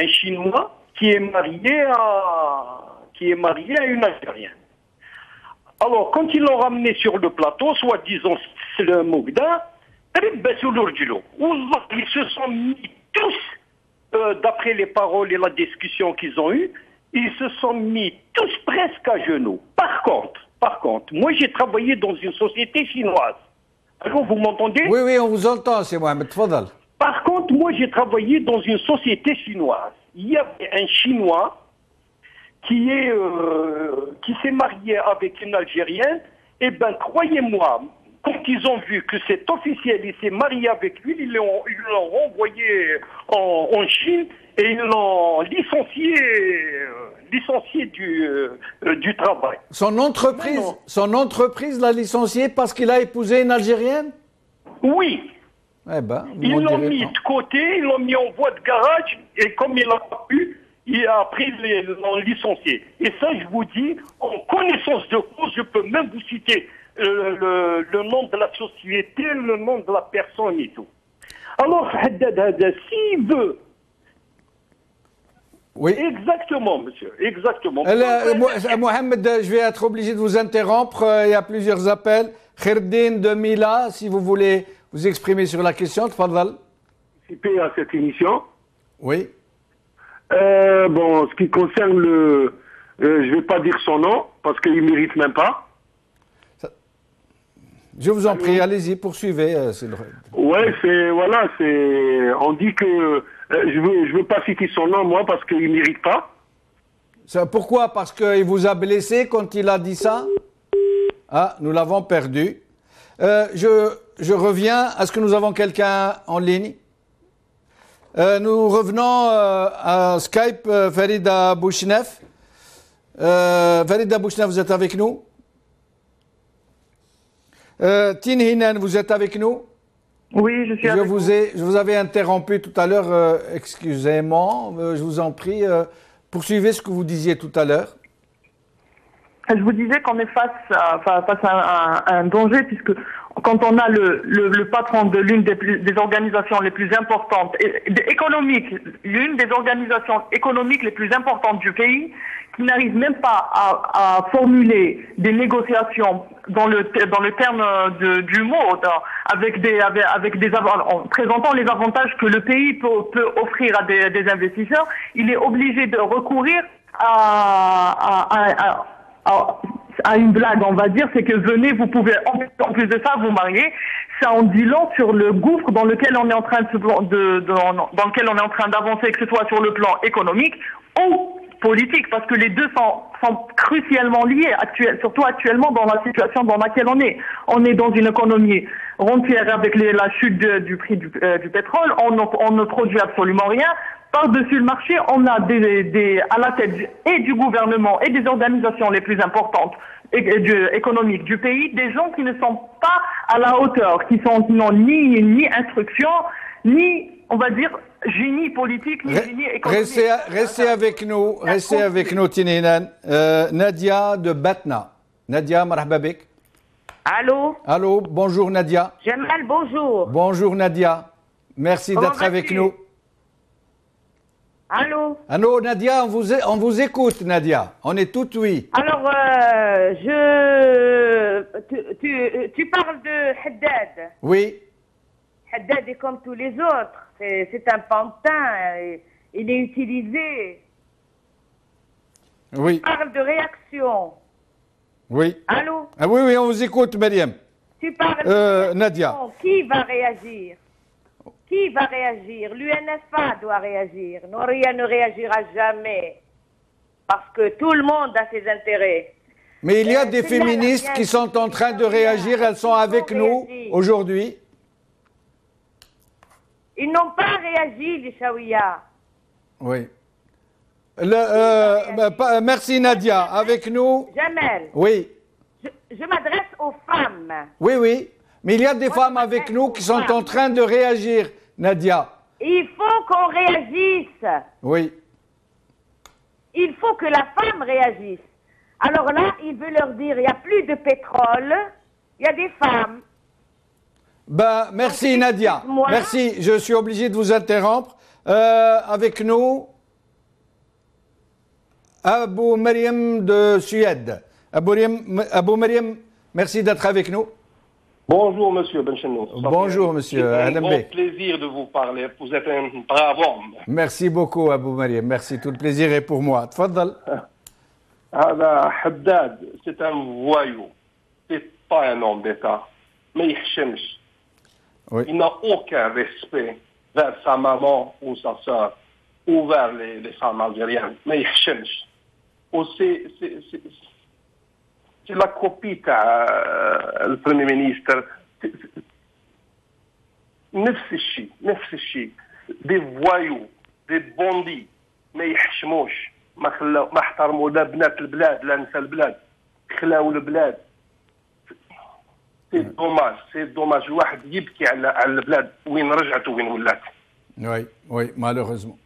Chinois qui est marié à une Algérienne. Alors, quand ils l'ont ramené sur le plateau, soi-disant c'est le Mougda, ils se sont mis tous, d'après les paroles et la discussion qu'ils ont eue, ils se sont mis tous presque à genoux. Par contre, moi j'ai travaillé dans une société chinoise. Alors, vous m'entendez? Oui, oui, on vous entend, c'est Mohamed, tfadal. Par contre, moi j'ai travaillé dans une société chinoise. Il y avait un Chinois qui s'est marié avec une Algérienne. Eh bien, croyez-moi, quand ils ont vu que cet officiel il s'est marié avec lui, ils l'ont renvoyé en Chine et ils l'ont licencié du travail. Son entreprise l'a licencié parce qu'il a épousé une Algérienne? Oui. Eh ben, ils l'ont mis de côté, ils l'ont mis en voie de garage, et comme il n'a pas pu, il a pris l'ont licencié. Et ça, je vous dis, en connaissance de cause, je peux même vous citer le nom de la société, le nom de la personne et tout. Alors, s'il veut... Oui. Exactement, monsieur, exactement. Mohamed, je vais être obligé de vous interrompre. Il y a plusieurs appels. Kherdin de Mila, si vous voulez vous exprimer sur la question, tfadal. Participer à cette émission. Oui. Bon, ce qui concerne je ne vais pas dire son nom, parce qu'il ne mérite même pas. Je vous en prie, allez-y, poursuivez. Ouais, on dit que je veux pas citer son nom, moi, parce qu'il ne mérite pas. Pourquoi? Parce qu'il vous a blessé quand il a dit ça? Ah, nous l'avons perdu. Je reviens. Est-ce que nous avons quelqu'un en ligne? Nous revenons à Skype, Farida Bouchnef. Farida Bouchnef, vous êtes avec nous? Tin Hinan, vous êtes avec nous? Oui, je suis avec vous. Je vous avais interrompu tout à l'heure, excusez-moi, je vous en prie, poursuivez ce que vous disiez tout à l'heure. Je vous disais qu'on est face à un danger, puisque quand on a le patron de l'une des organisations les plus importantes, l'une des organisations économiques les plus importantes du pays, qui n'arrive même pas à formuler des négociations dans le terme du mot, en présentant les avantages que le pays peut offrir à des investisseurs, il est obligé de recourir à une blague, on va dire, c'est que venez, vous pouvez en plus de ça vous marier. Ça en dit long sur le gouffre dans lequel on est en train dans lequel on est en train d'avancer, que ce soit sur le plan économique ou politique, parce que les deux sont crucialement liés, surtout actuellement dans la situation dans laquelle on est. On est dans une économie rentière avec la chute du prix du pétrole, on ne produit absolument rien. Par-dessus le marché, on a à la tête et du gouvernement et des organisations les plus importantes économiques du pays, des gens qui ne sont pas à la hauteur, qui n'ont ni instruction, ni, on va dire, génie politique, ni génie économique. Restez avec nous, Tin Hinan. Nadia de Batna. Nadia, marhaba bik. Allô? Allô, bonjour Nadia. Jamal, bonjour. Bonjour Nadia. Merci d'être avec nous. Allô? Allô Nadia, on vous écoute Nadia. On est tout oui. Alors, tu parles de Haddad. Oui. Haddad est comme tous les autres. C'est un pantin. Il est utilisé. Oui. Tu parles de réaction. Oui. Allô? Ah oui, on vous écoute, Mariam. Tu parles de Nadia. Qui va réagir? Qui va réagir? L'UNFA doit réagir. Nouria ne réagira jamais. Parce que tout le monde a ses intérêts. Mais il y a des féministes qui sont en train de réagir. Elles sont avec nous aujourd'hui. Ils n'ont pas réagi, les Chaouia. Oui. Merci Nadia. Avec nous. Jamel. Oui. Je m'adresse aux femmes. Oui. Mais il y a des femmes avec nous qui sont en train de réagir, Nadia. Il faut qu'on réagisse. Oui. Il faut que la femme réagisse. Alors là, il veut leur dire, il n'y a plus de pétrole, il y a des femmes. Merci Nadia. Merci, je suis obligé de vous interrompre. Avec nous, Abou Mariam de Suède. Abou Mariam, merci d'être avec nous. Bonjour, monsieur Benchenou. Bonjour, monsieur. C'est un bon plaisir de vous parler. Vous êtes un brave homme. Merci beaucoup, Abou Mariam. Merci, tout le plaisir est pour moi. Tfaddal. Haddad, c'est un voyou. C'est pas un homme d'État. Mais il n'a aucun respect vers sa maman ou sa soeur ou vers les femmes algériennes. Mais c'est la copie du Premier ministre. نفس الشيء. Des voyous, des bandits ما يحشموش ما احترموا لا بنات البلاد لا نساء البلاد خلاو البلاد. سي دوماج الواحد يبكي على البلاد وين رجعت وين ولات. Oui, malheureusement.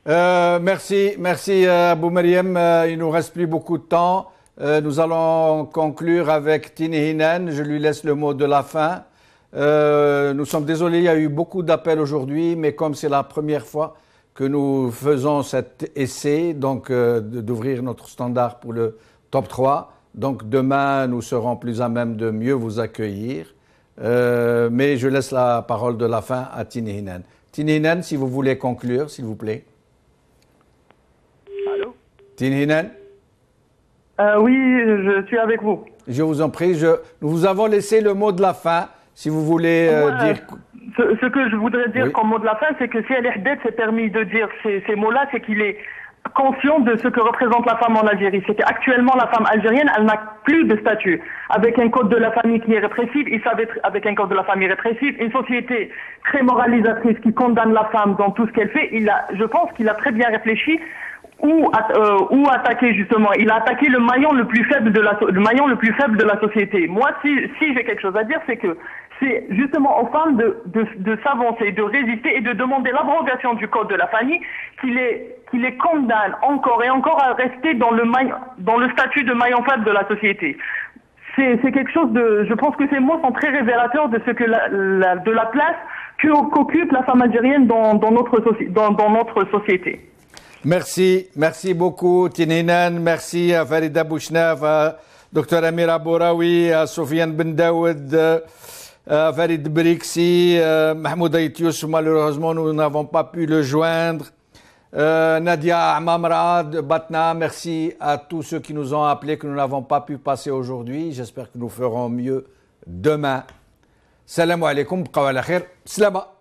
Merci Abou Mariam. Il nous reste plus beaucoup de temps. Nous allons conclure avec Tin Hinan. Je lui laisse le mot de la fin. Nous sommes désolés, il y a eu beaucoup d'appels aujourd'hui, mais comme c'est la première fois que nous faisons cet essai, donc d'ouvrir notre standard pour le top 3, donc demain nous serons plus à même de mieux vous accueillir. Mais je laisse la parole de la fin à Tin Hinan. Tin Hinan, si vous voulez conclure, s'il vous plaît. Allô? Tin Hinan? Oui, je suis avec vous. Je vous en prie, nous vous avons laissé le mot de la fin, si vous voulez dire... Ce que je voudrais dire comme mot de la fin, c'est que si Ali Haddad s'est permis de dire ces mots-là, c'est qu'il est conscient de ce que représente la femme en Algérie. C'est qu'actuellement, la femme algérienne, elle n'a plus de statut. Avec un code de la famille qui est répressif, avec un code de la famille répressif, une société très moralisatrice qui condamne la femme dans tout ce qu'elle fait, je pense qu'il a très bien réfléchi ou attaquer justement. Il a attaqué le maillon le plus faible de la société. Moi, si j'ai quelque chose à dire, c'est que c'est justement aux femmes de s'avancer, de résister et de demander l'abrogation du code de la famille qui les condamne encore et encore à rester dans le statut de maillon faible de la société. C'est quelque chose je pense que ces mots sont très révélateurs de ce que de la place qu'occupe la femme algérienne dans notre société. Merci beaucoup Tininan, merci à Farida Bouchnaf, à Dr Amira Bouraoui, à Sofiane Ben Daoud, à Farid Brixi, Mahmoud Aïtious, malheureusement nous n'avons pas pu le joindre, Nadia Amamra de Batna, merci à tous ceux qui nous ont appelés que nous n'avons pas pu passer aujourd'hui, j'espère que nous ferons mieux demain. Salam alaikum, bqaw ala khair, slama.